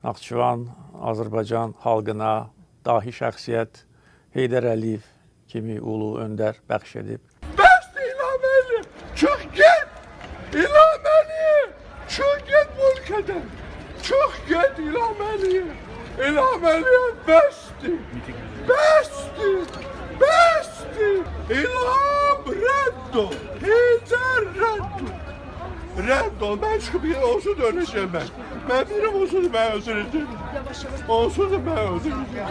Naxçıvan, Azərbaycan xalqına dahi şəxsiyyət Heydər Əliyev kimi ulu öndər bəxş edib. Bəsdir İlham Əliyev, çıx get! İlham Əliyev, çıx get bu ülkədən! Çıx get İlham Əliyev! İlham Əliyev bəsdir! Bəsdir! Bəsdir! İlham rədd ol! Heydər rədd ol! Rədd ol, mən çıxıb onsuz da öləcəm mən. Mən birim onsuz da mən öldürəcəm. Onsuz da mən öldürəcəm.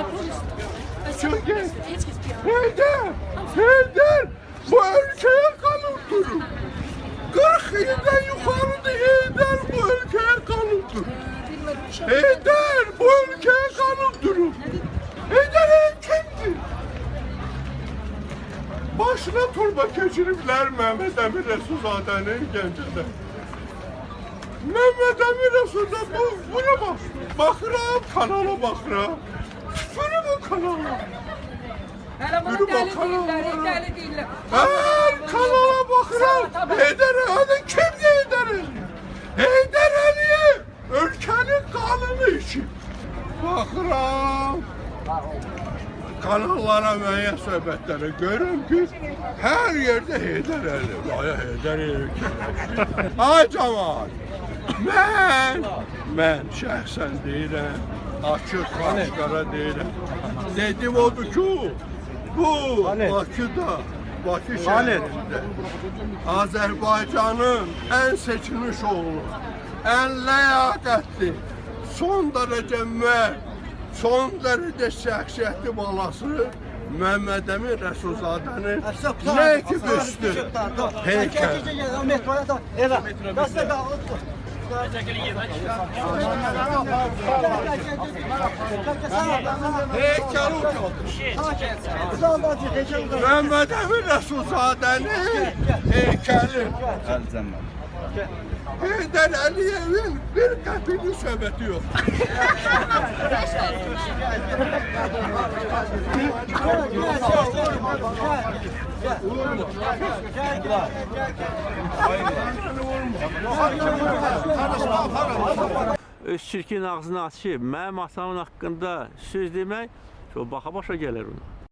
Çıx get! Heydər! Heydər! Bu ülkeye kalıp durun. 40 yıldan yukarıda Heydər bu ülkeye kalıp durun. Heydər bu ülkeye kalıp durun. Heydər kimdir? Başına turba keçiriblər Mehmet Əmin Rəsulzadənin Gəncədə. Mehmet Əmin Rəsulzadə buna bak. Baxıram, kanala baxıram. Tüfürüm o kanala. Hələ bunu dəli deyirlər, dəli deyirlər. Kanala baxıram. Heydər Əliyev kimdir Heydər Əliyev? Heydər Əliyev ülkenin kanını için. Baxıram. Kanallara müəyyən söhbətləri görürüm ki, hər yerdə Heydər Əliyev. Ay Heydər Əliyev. Ay camaat. Mən şəxsən deyirəm, açıq qaşqara deyirəm. Dedim odur ki, bu Bakıda, Bakı şəhərində Azərbaycanın ən seçilmiş oğlu, ən ləyaqətli, son dərəcə mərd, son dərəcə şəxsiyyətli balası Mehmet Əmin Rəsulzadənin nə ki büstü heykəl. Heykəl Mehmet Əmin Rəsulzadənin heykəli. Heydər Əliyevin bir qəpikli söhbəti yox. Öz çirkin ağzını açıb, mənim atamın haqqında söz demək, çox baxa başa gəlir ona.